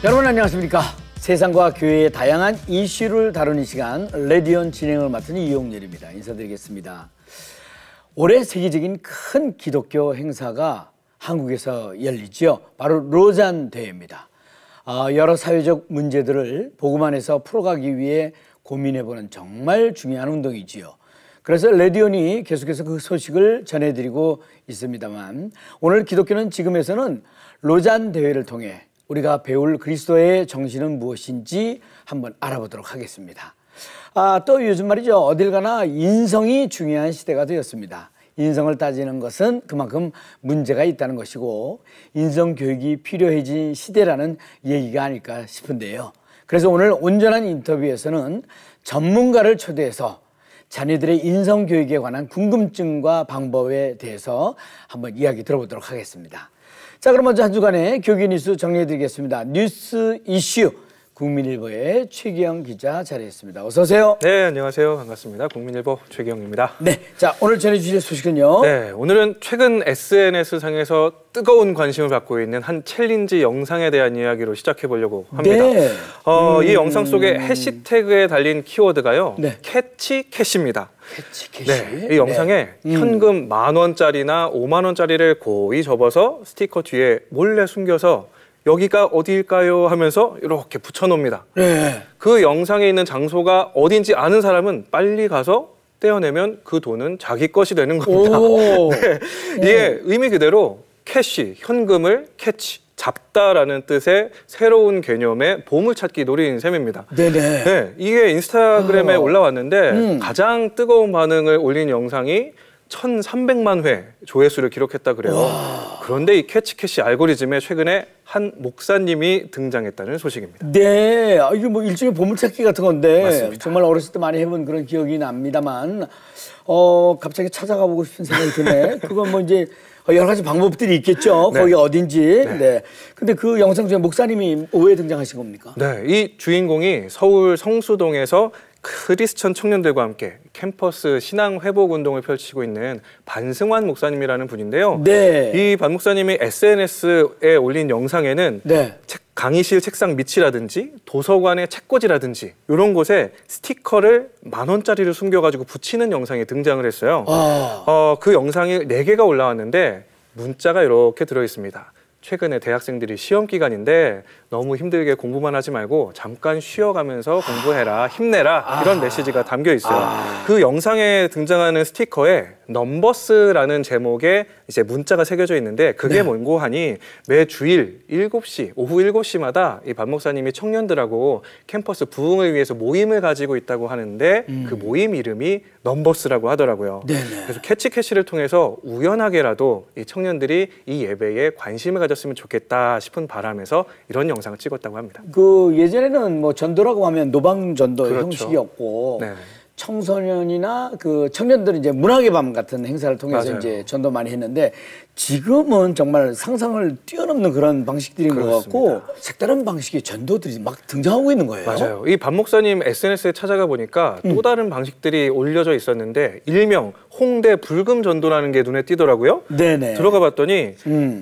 여러분 안녕하십니까? 세상과 교회의 다양한 이슈를 다루는 시간 레디온 진행을 맡은 이용렬입니다. 인사드리겠습니다. 올해 세계적인 큰 기독교 행사가 한국에서 열리죠. 바로 로잔 대회입니다. 여러 사회적 문제들을 복음 안에서 풀어가기 위해 고민해보는 정말 중요한 운동이지요. 그래서 레디온이 계속해서 그 소식을 전해드리고 있습니다만, 오늘 기독교는 지금에서는 로잔 대회를 통해 우리가 배울 그리스도의 정신은 무엇인지 한번 알아보도록 하겠습니다. 또 요즘 말이죠. 어딜 가나 인성이 중요한 시대가 되었습니다. 인성을 따지는 것은 그만큼 문제가 있다는 것이고 인성교육이 필요해진 시대라는 얘기가 아닐까 싶은데요. 그래서 오늘 온전한 인터뷰에서는 전문가를 초대해서 자녀들의 인성교육에 관한 궁금증과 방법에 대해서 한번 이야기 들어보도록 하겠습니다. 자, 그럼 먼저 한 주간의 교육 뉴스 정리해드리겠습니다. 뉴스 이슈 국민일보의 최기영 기자 자리했습니다. 어서 오세요. 네, 안녕하세요. 반갑습니다. 국민일보 최기영입니다. 네, 자 오늘 전해주실 소식은요. 네, 오늘은 최근 SNS 상에서 뜨거운 관심을 받고 있는 한 챌린지 영상에 대한 이야기로 시작해 보려고 합니다. 네. 이 영상 속에 해시태그에 달린 키워드가요. 네. 캐치캐시입니다. 캐치캐시. 네, 이 영상에 현금 10,000원짜리나 50,000원짜리를 고이 접어서 스티커 뒤에 몰래 숨겨서 여기가 어디일까요? 하면서 이렇게 붙여놓습니다. 네. 그 영상에 있는 장소가 어딘지 아는 사람은 빨리 가서 떼어내면 그 돈은 자기 것이 되는 겁니다. 네. 이게 의미 그대로 캐시, 현금을 캐치, 잡다라는 뜻의 새로운 개념의 보물찾기 놀이인 셈입니다. 네네. 네, 이게 인스타그램에 올라왔는데 가장 뜨거운 반응을 올린 영상이 1,300만 회 조회수를 기록했다 그래요. 와. 그런데 이 캐치캐시 알고리즘에 최근에 한 목사님이 등장했다는 소식입니다. 네, 이게 뭐 일종의 보물찾기 같은 건데 맞습니다. 정말 어렸을 때 많이 해본 그런 기억이 납니다만 갑자기 찾아가 보고 싶은 생각이 드네. 그건 뭐 이제 여러 가지 방법들이 있겠죠. 네. 거기 어딘지. 네. 네. 근데 그 영상 중에 목사님이 왜 등장하신 겁니까? 네, 이 주인공이 서울 성수동에서 크리스천 청년들과 함께 캠퍼스 신앙 회복 운동을 펼치고 있는 반승환 목사님이라는 분인데요. 네. 이 반 목사님이 SNS에 올린 영상에는 네. 강의실 책상 밑이라든지 도서관의 책꽂이라든지 이런 곳에 스티커를 10,000원짜리를 숨겨가지고 붙이는 영상이 등장을 했어요. 그 영상이 4개가 올라왔는데 문자가 이렇게 들어있습니다. 최근에 대학생들이 시험 기간인데 너무 힘들게 공부만 하지 말고 잠깐 쉬어가면서 공부해라, 힘내라 이런 메시지가 담겨 있어요. 그 영상에 등장하는 스티커에 넘버스라는 제목의 이제 문자가 새겨져 있는데 그게 네. 뭔고 하니 매 주일 7시, 오후 7시마다 이 반 목사님이 청년들하고 캠퍼스 부흥을 위해서 모임을 가지고 있다고 하는데 그 모임 이름이 넘버스라고 하더라고요. 네네. 그래서 캐치캐시를 통해서 우연하게라도 이 청년들이 이 예배에 관심을 가졌으면 좋겠다 싶은 바람에서 이런 영상을 찍었다고 합니다. 그 예전에는 뭐 전도라고 하면 노방전도의 그렇죠. 형식이었고 네. 청소년이나 그 청년들은 이제 문학의 밤 같은 행사를 통해서 맞아요. 이제 전도 많이 했는데 지금은 정말 상상을 뛰어넘는 그런 방식들인 그렇습니다. 것 같고 색다른 방식의 전도들이 막 등장하고 있는 거예요. 맞아요. 이 반 목사님 SNS에 찾아가 보니까 또 다른 방식들이 올려져 있었는데 일명 홍대 불금 전도라는 게 눈에 띄더라고요. 네네. 들어가 봤더니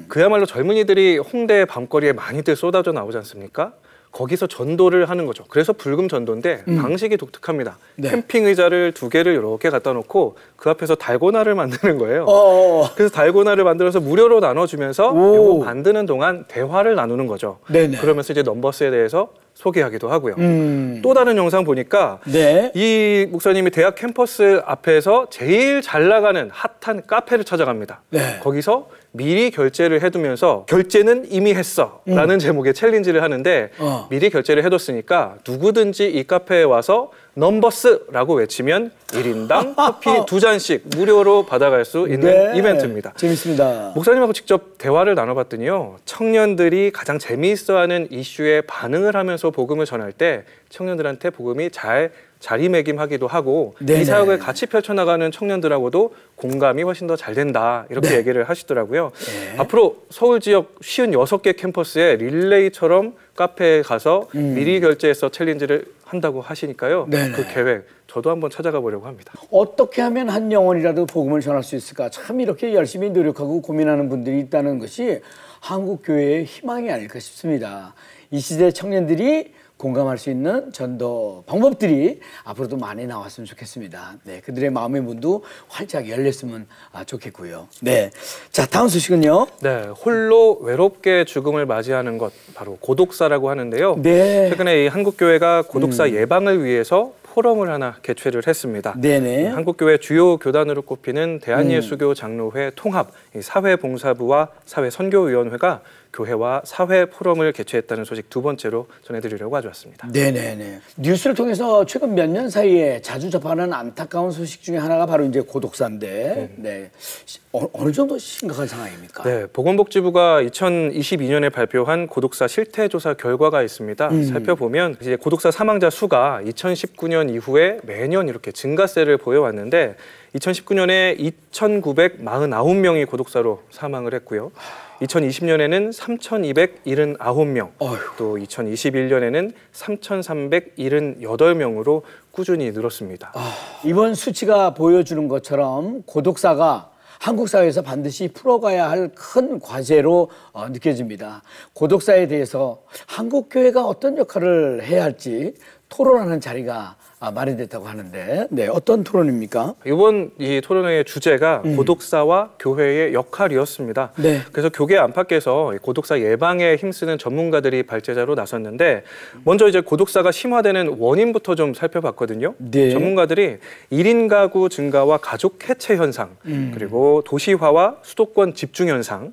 그야말로 젊은이들이 홍대 밤거리에 많이들 쏟아져 나오지 않습니까? 거기서 전도를 하는 거죠. 그래서 불금 전도인데 방식이 독특합니다. 네. 캠핑 의자를 2개를 이렇게 갖다 놓고 그 앞에서 달고나를 만드는 거예요. 그래서 달고나를 만들어서 무료로 나눠주면서 이거 만드는 동안 대화를 나누는 거죠. 네네. 그러면서 이제 넘버스에 대해서 소개하기도 하고요. 또 다른 영상 보니까 네. 이 목사님이 대학 캠퍼스 앞에서 제일 잘 나가는 핫한 카페를 찾아갑니다. 네. 거기서 미리 결제를 해두면서 결제는 이미 했어 라는 제목의 챌린지를 하는데 미리 결제를 해뒀으니까 누구든지 이 카페에 와서 넘버스라고 외치면 1인당 커피 2잔씩 무료로 받아갈 수 있는 네. 이벤트입니다. 재밌습니다. 목사님하고 직접 대화를 나눠봤더니요. 청년들이 가장 재미있어하는 이슈에 반응을 하면서 복음을 전할 때 청년들한테 복음이 잘 자리매김하기도 하고 네네. 이 사역을 같이 펼쳐나가는 청년들하고도 공감이 훨씬 더 잘 된다 이렇게 네. 얘기를 하시더라고요. 네. 앞으로 서울 지역 56개 캠퍼스에 릴레이처럼 카페에 가서 미리 결제해서 챌린지를 한다고 하시니까요. 네네. 그 계획 저도 한번 찾아가 보려고 합니다. 어떻게 하면 한 영혼이라도 복음을 전할 수 있을까? 참 이렇게 열심히 노력하고 고민하는 분들이 있다는 것이 한국 교회의 희망이 아닐까 싶습니다. 이 시대 청년들이 공감할 수 있는 전도 방법들이 앞으로도 많이 나왔으면 좋겠습니다. 네, 그들의 마음의 문도 활짝 열렸으면 좋겠고요. 네, 자 다음 소식은요. 네, 홀로 외롭게 죽음을 맞이하는 것 바로 고독사라고 하는데요. 네. 최근에 이 한국교회가 고독사 예방을 위해서 포럼을 하나 개최를 했습니다. 네네. 한국교회 주요 교단으로 꼽히는 대한예수교 장로회 통합 사회봉사부와 사회선교위원회가 교회와 사회 포럼을 개최했다는 소식 두 번째로 전해드리려고 가져왔습니다. 네네네. 뉴스를 통해서 최근 몇 년 사이에 자주 접하는 안타까운 소식 중에 하나가 바로 이제 고독사인데, 네. 어느 정도 심각한 상황입니까? 네, 보건복지부가 2022년에 발표한 고독사 실태조사 결과가 있습니다. 살펴보면 이제 고독사 사망자 수가 2019년 이후에 매년 이렇게 증가세를 보여왔는데 2019년에 2,949명이 고독사로 사망을 했고요. 2020년에는 3,279명, 또 2021년에는 3,378명으로 꾸준히 늘었습니다. 이번 수치가 보여주는 것처럼 고독사가 한국 사회에서 반드시 풀어가야 할 큰 과제로 느껴집니다. 고독사에 대해서 한국교회가 어떤 역할을 해야 할지 토론하는 자리가 마련됐다고 하는데, 네, 어떤 토론입니까? 이번 이 토론회의 주제가 고독사와 교회의 역할이었습니다. 네. 그래서 교계 안팎에서 고독사 예방에 힘쓰는 전문가들이 발제자로 나섰는데, 먼저 이제 고독사가 심화되는 원인부터 좀 살펴봤거든요. 네. 전문가들이 1인 가구 증가와 가족 해체 현상, 그리고 도시화와 수도권 집중 현상,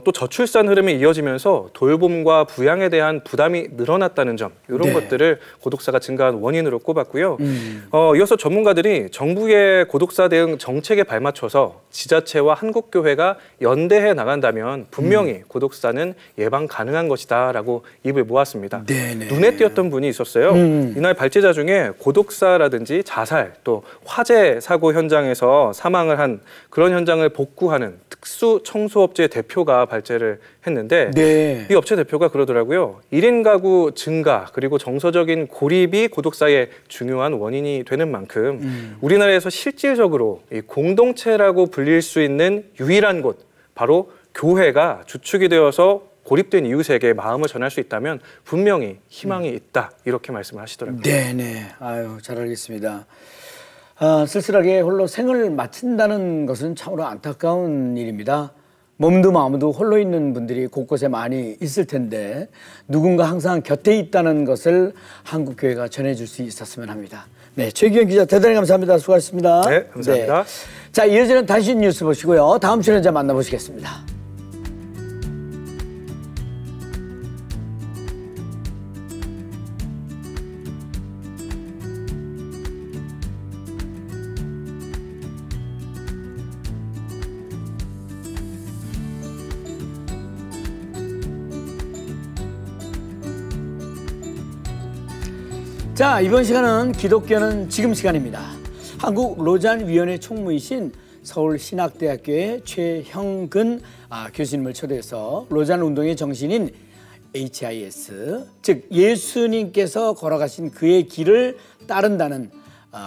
또 저출산 흐름이 이어지면서 돌봄과 부양에 대한 부담이 늘어났다는 점, 이런 네. 것들을 고독사가 증가한 원인으로 꼽았고요. 이어서 전문가들이 정부의 고독사 대응 정책에 발맞춰서 지자체와 한국교회가 연대해 나간다면 분명히 고독사는 예방 가능한 것이다라고 입을 모았습니다. 네네. 눈에 띄었던 분이 있었어요. 이날 발제자 중에 고독사라든지 자살, 또 화재 사고 현장에서 사망을 한 그런 현장을 복구하는 특수 청소업체 대표가 발제를 했는데, 네. 이 업체 대표가 그러더라고요. 1인 가구 증가 그리고 정서적인 고립이 고독사의 중요한 원인이 되는 만큼 우리나라에서 실질적으로 이 공동체라고 불릴 수 있는 유일한 곳, 바로 교회가 주축이 되어서 고립된 이웃에게 마음을 전할 수 있다면 분명히 희망이 있다, 이렇게 말씀을 하시더라고요. 네네. 아유, 잘 알겠습니다. 쓸쓸하게 홀로 생을 마친다는 것은 참으로 안타까운 일입니다. 몸도 마음도 홀로 있는 분들이 곳곳에 많이 있을 텐데 누군가 항상 곁에 있다는 것을 한국교회가 전해줄 수 있었으면 합니다. 네, 최기현 기자 대단히 감사합니다. 수고하셨습니다. 네, 감사합니다. 네. 자, 이어지는 단신 뉴스 보시고요. 다음 출연자 만나보시겠습니다. 자, 이번 시간은 기독교는 지금 시간입니다. 한국로잔위원회 총무이신 서울신학대학교의 최형근 교수님을 초대해서 로잔 운동의 정신인 HIS, 즉 예수님께서 걸어가신 그의 길을 따른다는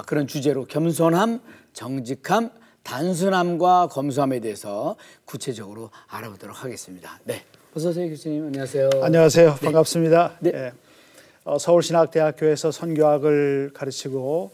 그런 주제로 겸손함, 정직함, 단순함과 검소함에 대해서 구체적으로 알아보도록 하겠습니다. 네, 어서 오세요 교수님. 안녕하세요. 안녕하세요. 네. 반갑습니다. 네. 네. 서울신학대학교에서 선교학을 가르치고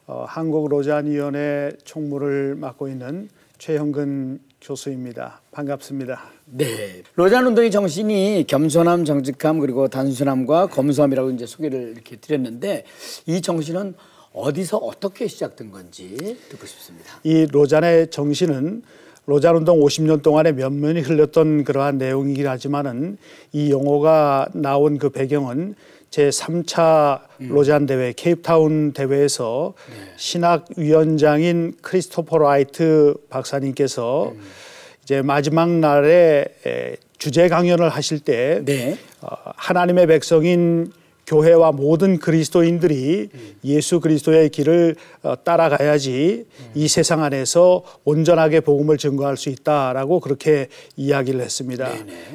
한국로잔위원회 총무를 맡고 있는 최형근 교수입니다. 반갑습니다. 네, 로잔 운동의 정신이 겸손함, 정직함, 그리고 단순함과 검소함이라고 이제 소개를 이렇게 드렸는데, 이 정신은 어디서 어떻게 시작된 건지 듣고 싶습니다. 이 로잔의 정신은 로잔 운동 50년 동안에 면면이 흘렸던 그러한 내용이긴 하지만은 이 용어가 나온 그 배경은 제3차 로잔 대회, 케이프타운 대회에서 신학위원장인 크리스토퍼 라이트 박사님께서 이제 마지막 날에 주제 강연을 하실 때 하나님의 백성인 교회와 모든 그리스도인들이 예수 그리스도의 길을 따라가야지 이 세상 안에서 온전하게 복음을 증거할 수 있다라고 그렇게 이야기를 했습니다.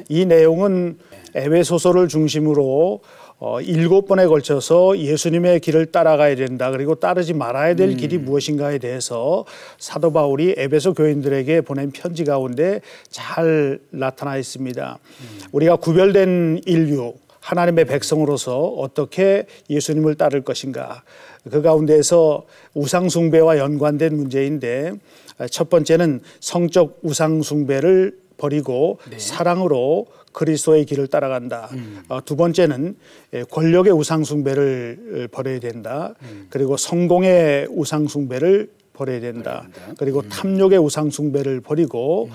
이 내용은 에베소서를 중심으로 7번에 걸쳐서 예수님의 길을 따라가야 된다. 그리고 따르지 말아야 될 길이 무엇인가에 대해서 사도 바울이 에베소 교인들에게 보낸 편지 가운데 잘 나타나 있습니다. 우리가 구별된 인류, 하나님의 백성으로서 어떻게 예수님을 따를 것인가. 그 가운데에서 우상 숭배와 연관된 문제인데 첫 번째는 성적 우상 숭배를 버리고 네. 사랑으로 그리스도의 길을 따라간다. 두 번째는 권력의 우상 숭배를 버려야 된다. 그리고 성공의 우상 숭배를 버려야 된다. 그리고 탐욕의 우상 숭배를 버리고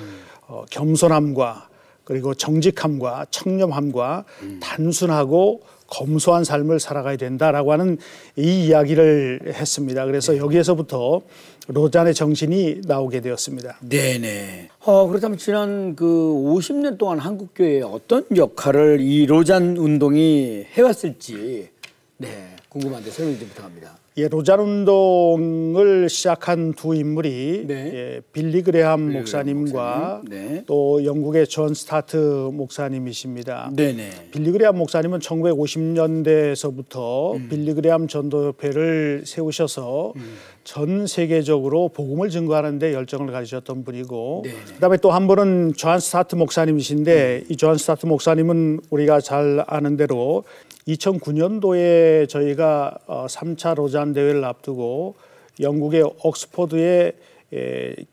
겸손함과 그리고 정직함과 청렴함과 단순하고 검소한 삶을 살아가야 된다라고 하는 이 이야기를 했습니다. 그래서 여기에서부터 로잔의 정신이 나오게 되었습니다. 네네. 그렇다면 지난 그 50년 동안 한국교회에 어떤 역할을 이 로잔 운동이 해왔을지 네, 궁금한데 설명 좀 부탁합니다. 예, 로잔 운동을 시작한 두 인물이 네. 예, 빌리 그레함 목사님과 네. 또 영국의 존 스타트 목사님이십니다. 네네. 빌리 그레함 목사님은 1950년대에서부터 빌리 그레함 전도협회를 세우셔서 전 세계적으로 복음을 증거하는 데 열정을 가지셨던 분이고 네네. 그다음에 또 한 분은 존 스타트 목사님이신데 이 존 스타트 목사님은 우리가 잘 아는 대로 2009년도에 저희가 3차 로잔 대회를 앞두고 영국의 옥스퍼드의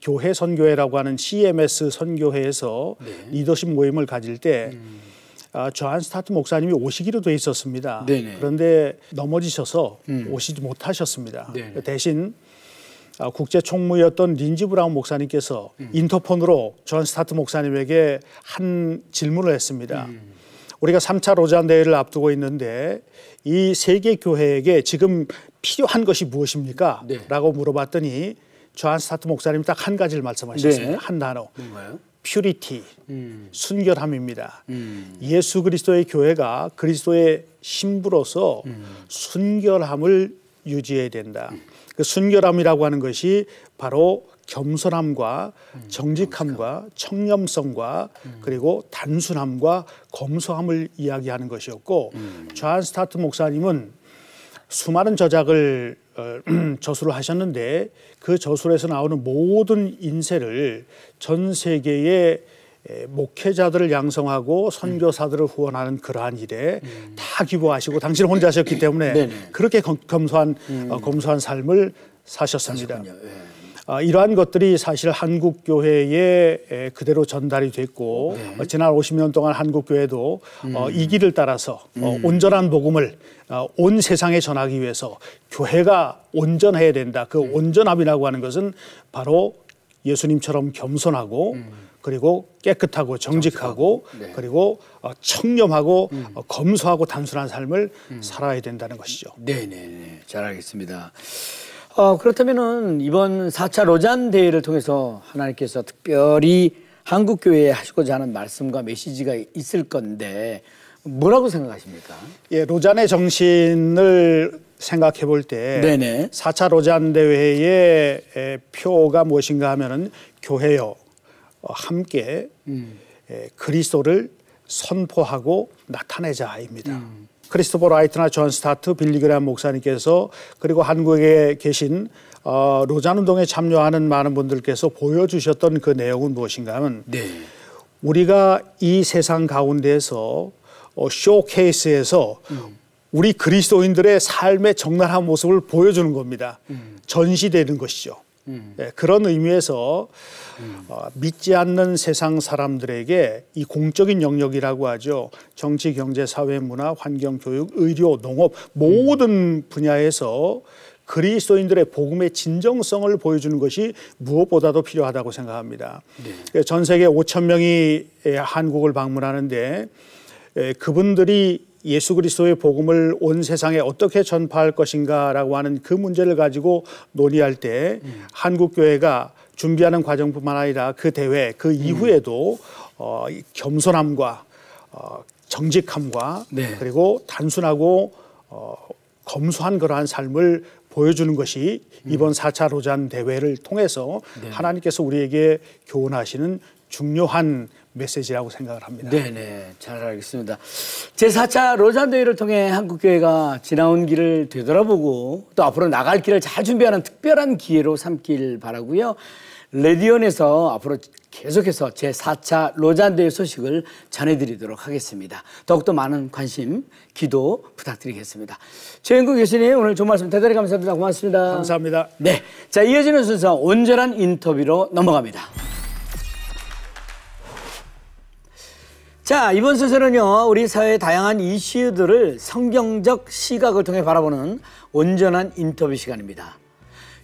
교회 선교회라고 하는 CMS 선교회에서 네. 리더십 모임을 가질 때 존 스타트 목사님이 오시기로 돼 있었습니다. 네네. 그런데 넘어지셔서 오시지 못하셨습니다. 네네. 대신 국제 총무였던 린지 브라운 목사님께서 인터폰으로 존 스타트 목사님에게 한 질문을 했습니다. 우리가 3차 로잔 대회를 앞두고 있는데 이 세계 교회에게 지금 필요한 것이 무엇입니까? 네. 라고 물어봤더니 존 스타트 목사님이 딱 한 가지를 말씀하셨습니다. 네. 한 단어. 뭔가요? 퓨리티, 순결함입니다. 예수 그리스도의 교회가 그리스도의 신부로서 순결함을 유지해야 된다. 그 순결함이라고 하는 것이 바로 겸손함과 정직함과 청렴성과 그리고 단순함과 검소함을 이야기하는 것이었고 존 스타트 목사님은 수많은 저작을 저술을 하셨는데 그 저술에서 나오는 모든 인쇄를 전 세계의 목회자들을 양성하고 선교사들을 후원하는 그러한 일에 다 기부하시고 당신은 혼자 하셨기 때문에 네네. 그렇게 검소한 삶을 사셨습니다. 이러한 것들이 사실 한국 교회에 그대로 전달이 됐고 네. 지난 50년 동안 한국 교회도 이 길을 따라서 온전한 복음을 온 세상에 전하기 위해서 교회가 온전해야 된다. 그 온전함이라고 하는 것은 바로 예수님처럼 겸손하고 그리고 깨끗하고 정직하고 네. 그리고 청렴하고 검소하고 단순한 삶을 살아야 된다는 것이죠. 네네, 잘 알겠습니다. 그렇다면은 이번 4차 로잔 대회를 통해서 하나님께서 특별히 한국 교회에 하시고자 하는 말씀과 메시지가 있을 건데 뭐라고 생각하십니까? 예, 로잔의 정신을 생각해 볼 때 네네. 4차 로잔 대회의 표가 무엇인가 하면은 교회여 함께 그리스도를 선포하고 나타내자입니다. 크리스토퍼 라이트나 존 스타트, 빌리 그레함 목사님께서 그리고 한국에 계신 로잔 운동에 참여하는 많은 분들께서 보여주셨던 그 내용은 무엇인가 하면 네. 우리가 이 세상 가운데에서 쇼케이스에서 우리 그리스도인들의 삶의 적나라한 모습을 보여주는 겁니다. 전시되는 것이죠. 네, 그런 의미에서 믿지 않는 세상 사람들에게 이 공적인 영역이라고 하죠. 정치, 경제, 사회, 문화, 환경, 교육, 의료, 농업 모든 분야에서 그리스도인들의 복음의 진정성을 보여주는 것이 무엇보다도 필요하다고 생각합니다. 네. 전 세계 5천 명이 한국을 방문하는데 그분들이 예수 그리스도의 복음을 온 세상에 어떻게 전파할 것인가라고 하는 그 문제를 가지고 논의할 때 한국 교회가 준비하는 과정뿐만 아니라 그 대회 그 이후에도 겸손함과 정직함과 네. 그리고 단순하고 검소한 그러한 삶을 보여주는 것이 이번 4차 로잔 대회를 통해서 네. 하나님께서 우리에게 교훈하시는 중요한 메시지라고 생각을 합니다. 네네, 잘 알겠습니다. 제4차 로잔 대회를 통해 한국교회가 지나온 길을 되돌아보고 또 앞으로 나갈 길을 잘 준비하는 특별한 기회로 삼길 바라고요. 레디온에서 앞으로 계속해서 제4차 로잔 대회 소식을 전해드리도록 하겠습니다. 더욱더 많은 관심, 기도 부탁드리겠습니다. 최영국 교수님, 오늘 좋은 말씀 대단히 감사합니다. 고맙습니다. 감사합니다. 네, 자, 이어지는 순서 온전한 인터뷰로 넘어갑니다. 자, 이번 순서는요, 우리 사회의 다양한 이슈들을 성경적 시각을 통해 바라보는 온전한 인터뷰 시간입니다.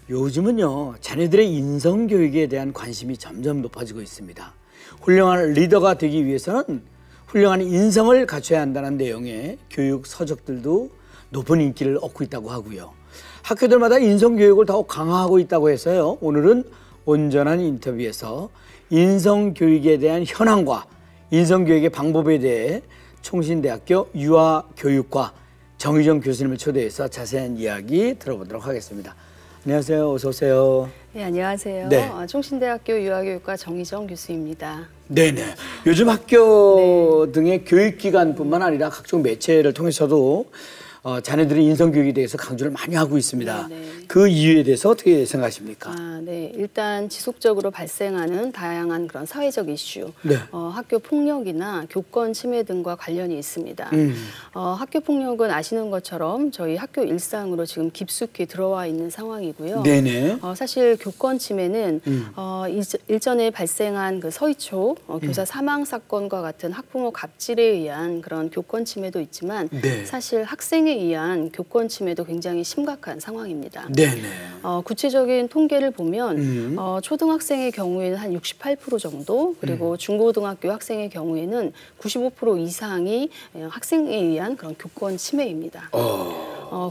요즘은요, 자녀들의 인성교육에 대한 관심이 점점 높아지고 있습니다. 훌륭한 리더가 되기 위해서는 훌륭한 인성을 갖춰야 한다는 내용의 교육 서적들도 높은 인기를 얻고 있다고 하고요. 학교들마다 인성교육을 더욱 강화하고 있다고 해서요, 오늘은 온전한 인터뷰에서 인성교육에 대한 현황과 인성교육의 방법에 대해 총신대학교 유아교육과 정의정 교수님을 초대해서 자세한 이야기 들어보도록 하겠습니다. 안녕하세요. 어서 오세요. 네, 안녕하세요. 네. 총신대학교 유아교육과 정의정 교수입니다. 네네. 요즘 학교 네. 등의 교육기관뿐만 아니라 각종 매체를 통해서도 자녀들의 인성교육에 대해서 강조를 많이 하고 있습니다. 네, 네. 그 이유에 대해서 어떻게 생각하십니까? 네. 일단 지속적으로 발생하는 다양한 그런 사회적 이슈, 네. 학교 폭력이나 교권 침해 등과 관련이 있습니다. 학교 폭력은 아시는 것처럼 저희 학교 일상으로 지금 깊숙이 들어와 있는 상황이고요. 네네. 사실 교권 침해는 일전에 발생한 그 서희초 교사 사망 사건과 같은 학부모 갑질에 의한 그런 교권 침해도 있지만 네. 사실 학생에 의한 교권 침해도 굉장히 심각한 상황입니다. 네네. 구체적인 통계를 보면 초등학생의 경우에는 한 68% 정도, 그리고 중고등학교 학생의 경우에는 95% 이상이 학생에 의한 그런 교권 침해입니다.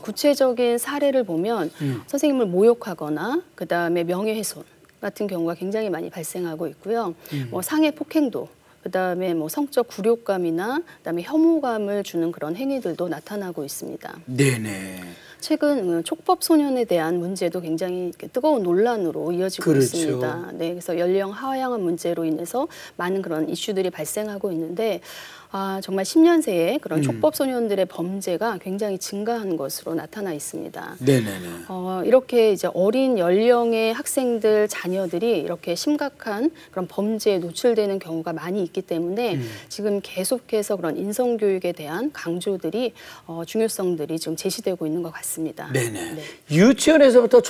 구체적인 사례를 보면 선생님을 모욕하거나 그다음에 명예훼손 같은 경우가 굉장히 많이 발생하고 있고요. 상해 폭행도, 그다음에 성적 굴욕감이나 그다음에 혐오감을 주는 그런 행위들도 나타나고 있습니다. 네네. 최근 촉법 소년에 대한 문제도 굉장히 뜨거운 논란으로 이어지고 그렇죠. 있습니다. 네, 그래서 연령 하향한 문제로 인해서 많은 그런 이슈들이 발생하고 있는데 정말 10년 새에 그런 촉법 소년들의 범죄가 굉장히 증가한 것으로 나타나 있습니다. 네네네. 이렇게 이제 어린 연령의 학생들 자녀들이 이렇게 심각한 그런 범죄에 노출되는 경우가 많이 있기 때문에 지금 계속해서 그런 인성 교육에 대한 강조들이 중요성들이 지금 제시되고 있는 것 같습니다. 네네. 네. 유치원에서부터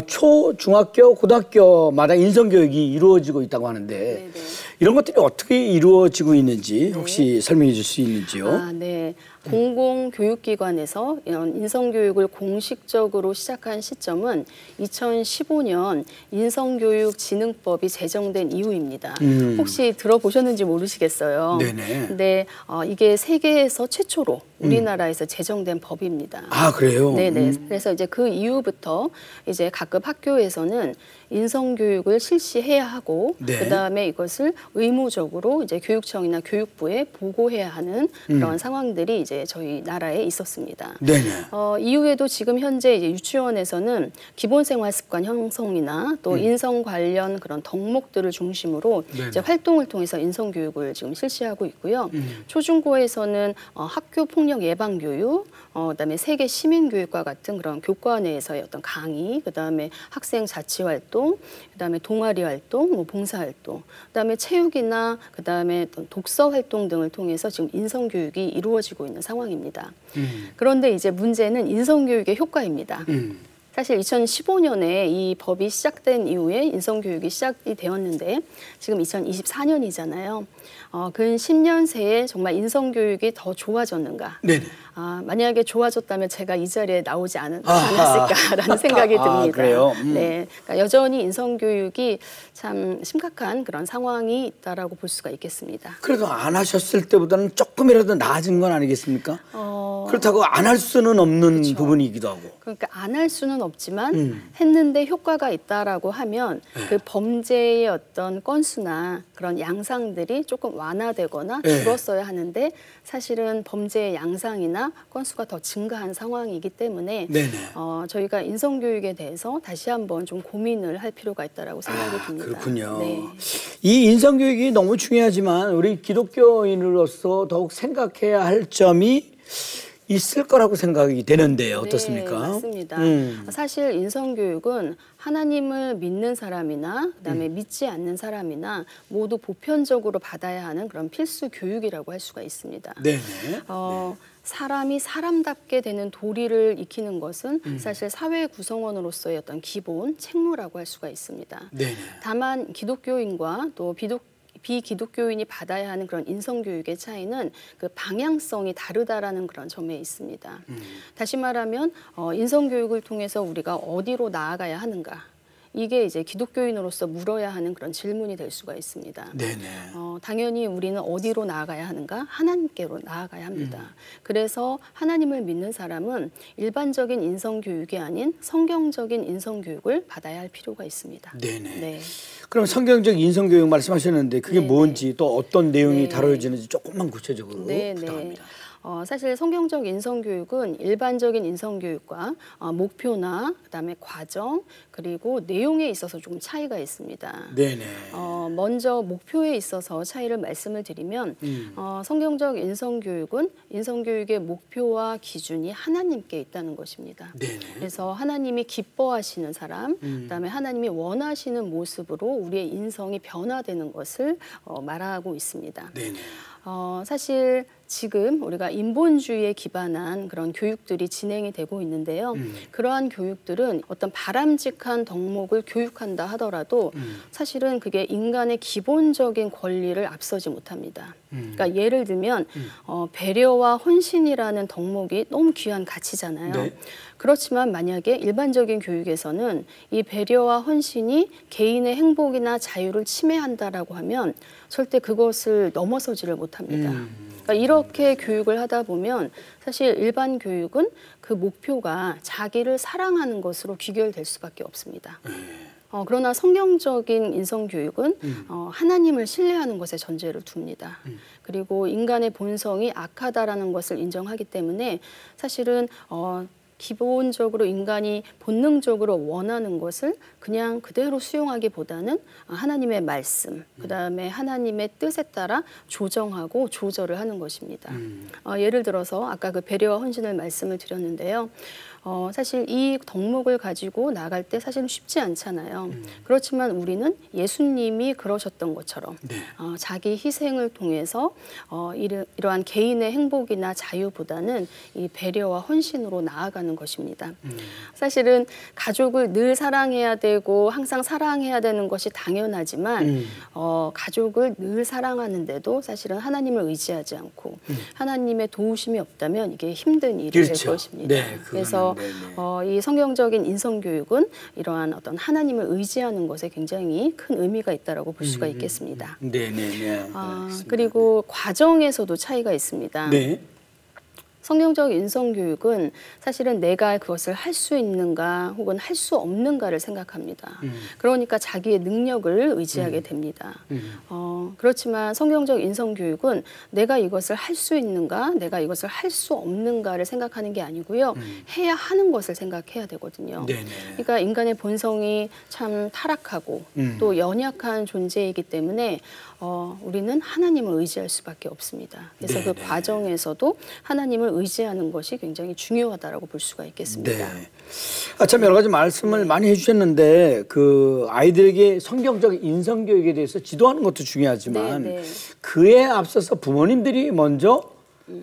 초, 중학교, 고등학교마다 인성 교육이 이루어지고 있다고 하는데 네네. 이런 것들이 어떻게 이루어지고 있는지 혹시 설명해 줄 수 있는지요? 네. 공공교육기관에서 이런 인성교육을 공식적으로 시작한 시점은 2015년 인성교육진흥법이 제정된 이후입니다. 혹시 들어보셨는지 모르시겠어요. 네네. 근데 이게 세계에서 최초로 우리나라에서 제정된 법입니다. 아, 그래요? 네네. 그래서 이제 그 이후부터 이제 각급 학교에서는 인성교육을 실시해야 하고 네. 그다음에 이것을 의무적으로 이제 교육청이나 교육부에 보고해야 하는 그런 상황들이 이제 저희 나라에 있었습니다. 네네. 이후에도 지금 현재 이제 유치원에서는 기본생활습관 형성이나 또 인성 관련 그런 덕목들을 중심으로 이제 활동을 통해서 인성교육을 지금 실시하고 있고요. 초중고에서는 학교 폭력 예방 교육, 그다음에 세계 시민 교육과 같은 그런 교과내에서의 어떤 강의, 그다음에 학생 자치 활동, 그다음에 동아리 활동, 봉사 활동, 그다음에 체육이나 그다음에 독서 활동 등을 통해서 지금 인성 교육이 이루어지고 있는 상황입니다. 그런데 이제 문제는 인성 교육의 효과입니다. 사실 2015년에 이 법이 시작된 이후에 인성교육이 시작이 되었는데 지금 2024년이잖아요. 근 10년 새에 정말 인성교육이 더 좋아졌는가? 네네. 만약에 좋아졌다면 제가 이 자리에 나오지 않았을까라는 생각이 듭니다. 그래요? 네, 그러니까 여전히 인성교육이 참 심각한 그런 상황이 있다라고 볼 수가 있겠습니다. 그래도 안 하셨을 때보다는 조금이라도 나아진 건 아니겠습니까? 그렇다고 안 할 수는 없는 그렇죠. 부분이기도 하고. 그러니까 안 할 수는 없지만 했는데 효과가 있다라고 하면 그 범죄의 어떤 건수나 그런 양상들이 조금 완화되거나 줄었어야 하는데 사실은 범죄의 양상이나 날이나 건수가 더 증가한 상황이기 때문에 네네. 저희가 인성교육에 대해서 다시 한번 좀 고민을 할 필요가 있다라고 생각이 듭니다. 그렇군요. 네. 이 인성교육이 너무 중요하지만 우리 기독교인으로서 더욱 생각해야 할 점이 있을 거라고 생각이 되는데요. 어떻습니까? 네, 맞습니다. 사실 인성교육은 하나님을 믿는 사람이나 그다음에 믿지 않는 사람이나 모두 보편적으로 받아야 하는 그런 필수 교육이라고 할 수가 있습니다. 네네. 사람이 사람답게 되는 도리를 익히는 것은 사실 사회 구성원으로서의 어떤 기본 책무라고 할 수가 있습니다. 네네. 다만 기독교인과 또 비기독교인이 받아야 하는 그런 인성교육의 차이는 그 방향성이 다르다라는 그런 점에 있습니다. 다시 말하면 인성교육을 통해서 우리가 어디로 나아가야 하는가? 이게 이제 기독교인으로서 물어야 하는 그런 질문이 될 수가 있습니다. 네네. 당연히 우리는 어디로 나아가야 하는가? 하나님께로 나아가야 합니다. 그래서 하나님을 믿는 사람은 일반적인 인성교육이 아닌 성경적인 인성교육을 받아야 할 필요가 있습니다. 네네. 네. 그럼 성경적 인성교육 말씀하셨는데 그게 네네. 뭔지 또 어떤 내용이 네. 다뤄지는지 조금만 구체적으로 네네. 부탁합니다. 사실 성경적 인성교육은 일반적인 인성교육과 목표나 그다음에 과정 그리고 내용에 있어서 조금 차이가 있습니다. 네네. 먼저 목표에 있어서 차이를 말씀을 드리면 성경적 인성교육은 인성교육의 목표와 기준이 하나님께 있다는 것입니다. 네네. 그래서 하나님이 기뻐하시는 사람, 그다음에 하나님이 원하시는 모습으로 우리의 인성이 변화되는 것을 말하고 있습니다. 네네. 사실 지금 우리가 인본주의에 기반한 그런 교육들이 진행이 되고 있는데요. 그러한 교육들은 어떤 바람직한 덕목을 교육한다 하더라도 사실은 그게 인간의 기본적인 권리를 앞서지 못합니다. 그러니까 예를 들면 배려와 헌신이라는 덕목이 너무 귀한 가치잖아요. 네. 그렇지만 만약에 일반적인 교육에서는 이 배려와 헌신이 개인의 행복이나 자유를 침해한다라고 하면 절대 그것을 넘어서지를 못합니다. 그러니까 이렇게 교육을 하다 보면 사실 일반 교육은 그 목표가 자기를 사랑하는 것으로 귀결될 수밖에 없습니다. 그러나 성경적인 인성교육은 하나님을 신뢰하는 것에 전제를 둡니다. 그리고 인간의 본성이 악하다라는 것을 인정하기 때문에 사실은 기본적으로 인간이 본능적으로 원하는 것을 그냥 그대로 수용하기보다는 하나님의 말씀, 그다음에 하나님의 뜻에 따라 조정하고 조절을 하는 것입니다. 예를 들어서 아까 그 배려와 헌신을 말씀을 드렸는데요. 사실 이 덕목을 가지고 나갈 때 사실은 쉽지 않잖아요. 그렇지만 우리는 예수님이 그러셨던 것처럼 네. 자기 희생을 통해서 이러한 개인의 행복이나 자유보다는 이 배려와 헌신으로 나아가는 것입니다. 사실은 가족을 늘 사랑해야 되고 항상 사랑해야 되는 것이 당연하지만 가족을 늘 사랑하는데도 사실은 하나님을 의지하지 않고 하나님의 도우심이 없다면 이게 힘든 일이 그렇죠. 될 것입니다. 네, 그래서 이 성경적인 인성교육은 이러한 어떤 하나님을 의지하는 것에 굉장히 큰 의미가 있다라고 볼 수가 있겠습니다. 네네네. 그리고 과정에서도 차이가 있습니다. 네. 성경적 인성교육은 사실은 내가 그것을 할 수 있는가 혹은 할 수 없는가를 생각합니다. 그러니까 자기의 능력을 의지하게 됩니다. 그렇지만 성경적 인성교육은 내가 이것을 할 수 있는가 내가 이것을 할 수 없는가를 생각하는 게 아니고요. 해야 하는 것을 생각해야 되거든요. 네네. 그러니까 인간의 본성이 참 타락하고 또 연약한 존재이기 때문에 우리는 하나님을 의지할 수밖에 없습니다. 그래서 네네. 그 과정에서도 하나님을 의지하는 것이 굉장히 중요하다라고 볼 수가 있겠습니다. 네. 참 여러 가지 말씀을 많이 해주셨는데 그 아이들에게 성경적 인성교육에 대해서 지도하는 것도 중요하지만 네. 그에 앞서서 부모님들이 먼저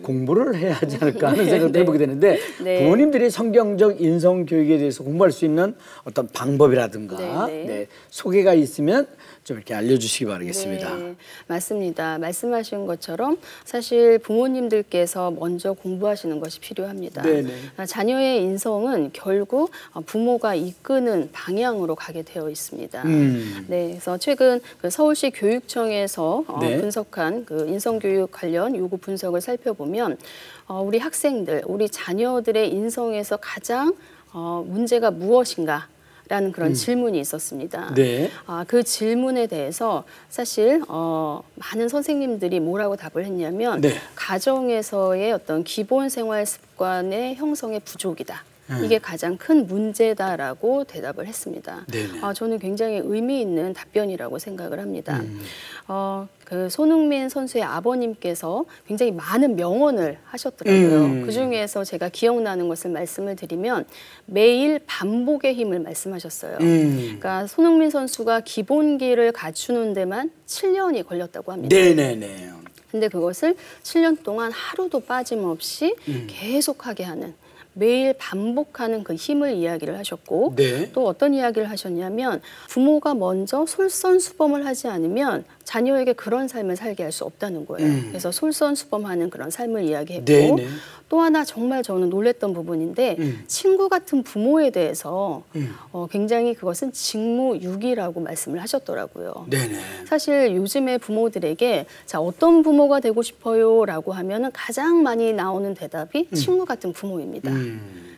공부를 해야 하지 않을까 하는 생각도 해보게 되는데 네. 부모님들이 성경적 인성교육에 대해서 공부할 수 있는 어떤 방법이라든가 네. 소개가 있으면 좀 이렇게 알려주시기 바라겠습니다. 네, 맞습니다. 말씀하신 것처럼 사실 부모님들께서 먼저 공부하시는 것이 필요합니다. 네네. 자녀의 인성은 결국 부모가 이끄는 방향으로 가게 되어 있습니다. 네, 그래서 최근 그 서울시 교육청에서 네. 분석한 그 인성교육 관련 요구 분석을 살펴보면 우리 학생들, 우리 자녀들의 인성에서 가장 문제가 무엇인가? 라는 그런 질문이 있었습니다. 네. 그 질문에 대해서 사실 많은 선생님들이 뭐라고 답을 했냐면 네. 가정에서의 어떤 기본 생활 습관의 형성의 부족이다. 이게 가장 큰 문제다라고 대답을 했습니다. 저는 굉장히 의미 있는 답변이라고 생각을 합니다. 그 손흥민 선수의 아버님께서 굉장히 많은 명언을 하셨더라고요. 그중에서 제가 기억나는 것을 말씀을 드리면 매일 반복의 힘을 말씀하셨어요. 그러니까 손흥민 선수가 기본기를 갖추는 데만 7년이 걸렸다고 합니다. 네네네. 근데 그것을 7년 동안 하루도 빠짐없이 계속하게 하는, 매일 반복하는 그 힘을 이야기를 하셨고, 네. 또 어떤 이야기를 하셨냐면 부모가 먼저 솔선수범을 하지 않으면 자녀에게 그런 삶을 살게 할 수 없다는 거예요. 그래서 솔선수범하는 그런 삶을 이야기했고, 네, 네. 또 하나 정말 저는 놀랬던 부분인데 친구 같은 부모에 대해서 굉장히 그것은 직무유기라고 말씀을 하셨더라고요. 네네. 사실 요즘의 부모들에게 자 어떤 부모가 되고 싶어요? 라고 하면은 가장 많이 나오는 대답이 친구 같은 부모입니다.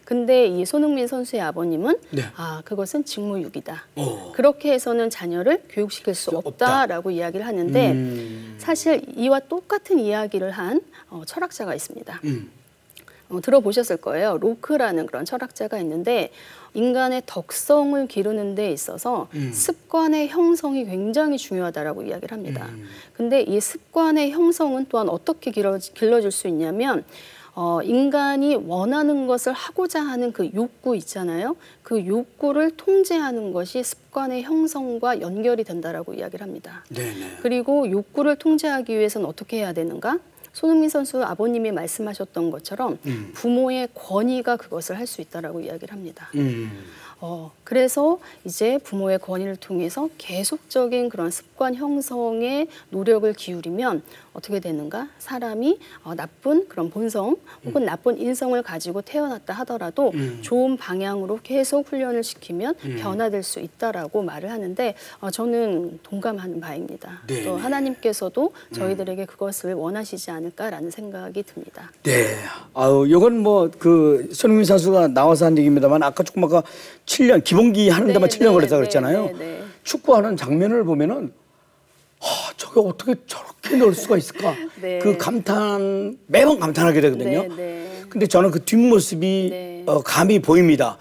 근데 이 손흥민 선수의 아버님은 네. 그것은 직무유기다. 그렇게 해서는 자녀를 교육시킬 수 없다라고 이야기를 하는데 사실 이와 똑같은 이야기를 한 철학자가 있습니다. 들어보셨을 거예요. 로크라는 그런 철학자가 있는데 인간의 덕성을 기르는 데 있어서 습관의 형성이 굉장히 중요하다라고 이야기를 합니다. 근데 이 습관의 형성은 또한 어떻게 길러질 수 있냐면 인간이 원하는 것을 하고자 하는 그 욕구 있잖아요. 그 욕구를 통제하는 것이 습관의 형성과 연결이 된다라고 이야기를 합니다. 네네. 그리고 욕구를 통제하기 위해서는 어떻게 해야 되는가? 손흥민 선수 아버님이 말씀하셨던 것처럼 부모의 권위가 그것을 할 수 있다라고 이야기를 합니다. 그래서 이제 부모의 권위를 통해서 계속적인 그런 습관 형성에 노력을 기울이면 어떻게 되는가? 사람이 나쁜 그런 본성 혹은 나쁜 인성을 가지고 태어났다 하더라도 좋은 방향으로 계속 훈련을 시키면 변화될 수 있다라고 말을 하는데 저는 동감하는 바입니다. 네. 또 하나님께서도 저희들에게 그것을 원하시지 않을까라는 생각이 듭니다. 네. 이건 뭐 그 손흥민 선수가 나와서 한 얘기입니다만 아까 조금 아까 7년 기본기 하는 데만 7년 걸렸다 그랬잖아요. 축구하는 장면을 보면은 저게 어떻게 저렇게 넣을 수가 있을까? 네. 그 감탄 매번 감탄하게 되거든요. 근데 저는 그 뒷모습이 감이 보입니다.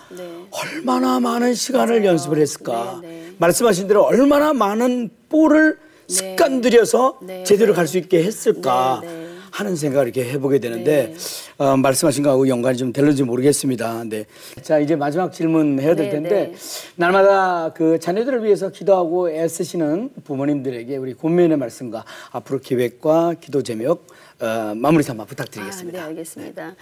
얼마나 많은 시간을 연습을 했을까? 말씀하신 대로 얼마나 많은 볼을 습관 들여서 제대로 갈 수 있게 했을까? 하는 생각을 이렇게 해보게 되는데 말씀하신 거하고 연관이 좀 될는지 모르겠습니다. 네. 자, 이제 마지막 질문 해야 될 텐데 날마다 그 자녀들을 위해서 기도하고 애쓰시는 부모님들에게 우리 권면의 말씀과 앞으로 계획과 기도 제목 마무리 삼아 부탁드리겠습니다. 네, 알겠습니다.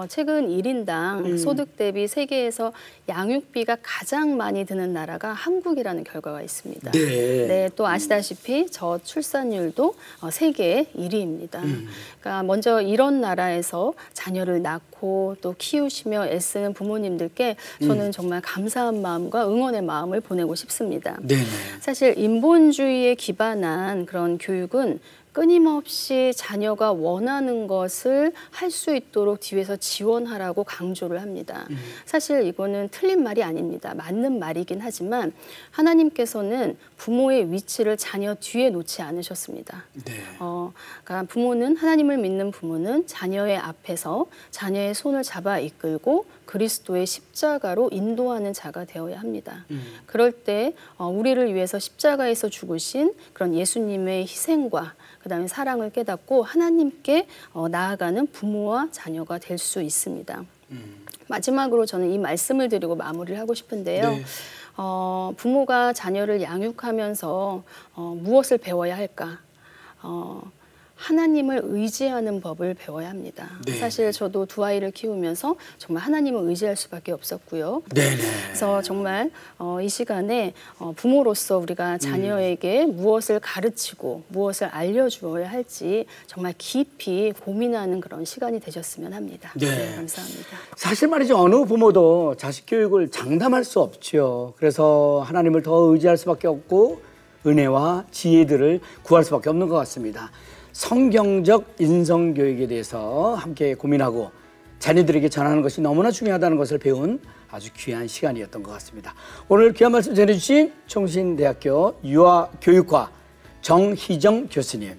최근 1인당 소득 대비 세계에서 양육비가 가장 많이 드는 나라가 한국이라는 결과가 있습니다. 네, 또 아시다시피 저출산율도 세계 1위입니다. 그러니까 먼저 이런 나라에서 자녀를 낳고 또 키우시며 애쓰는 부모님들께 저는 정말 감사한 마음과 응원의 마음을 보내고 싶습니다. 사실 인본주의에 기반한 그런 교육은 끊임없이 자녀가 원하는 것을 할 수 있도록 뒤에서 지원하라고 강조를 합니다. 사실 이거는 틀린 말이 아닙니다. 맞는 말이긴 하지만 하나님께서는 부모의 위치를 자녀 뒤에 놓지 않으셨습니다. 그러니까 부모는 하나님을 믿는 부모는 자녀의 앞에서 자녀의 손을 잡아 이끌고 그리스도의 십자가로 인도하는 자가 되어야 합니다. 그럴 때 우리를 위해서 십자가에서 죽으신 그런 예수님의 희생과 그다음에 사랑을 깨닫고 하나님께 나아가는 부모와 자녀가 될 수 있습니다. 마지막으로 저는 이 말씀을 드리고 마무리를 하고 싶은데요. 부모가 자녀를 양육하면서 무엇을 배워야 할까? 하나님을 의지하는 법을 배워야 합니다. 사실 저도 두 아이를 키우면서 정말 하나님을 의지할 수밖에 없었고요. 그래서 정말 이 시간에 부모로서 우리가 자녀에게 무엇을 가르치고 무엇을 알려주어야 할지 정말 깊이 고민하는 그런 시간이 되셨으면 합니다. 네, 감사합니다. 사실 말이죠. 어느 부모도 자식 교육을 장담할 수 없죠. 그래서 하나님을 더 의지할 수밖에 없고 은혜와 지혜들을 구할 수밖에 없는 것 같습니다. 성경적 인성교육에 대해서 함께 고민하고 자녀들에게 전하는 것이 너무나 중요하다는 것을 배운 아주 귀한 시간이었던 것 같습니다. 오늘 귀한 말씀 전해주신 총신대학교 유아교육과 정희정 교수님,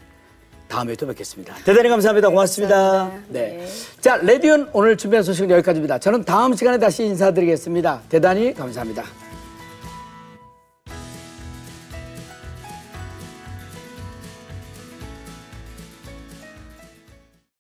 다음에 또 뵙겠습니다. 대단히 감사합니다. 고맙습니다. 감사합니다. 네. 자, 레디온 오늘 준비한 소식은 여기까지입니다. 저는 다음 시간에 다시 인사드리겠습니다. 대단히 감사합니다.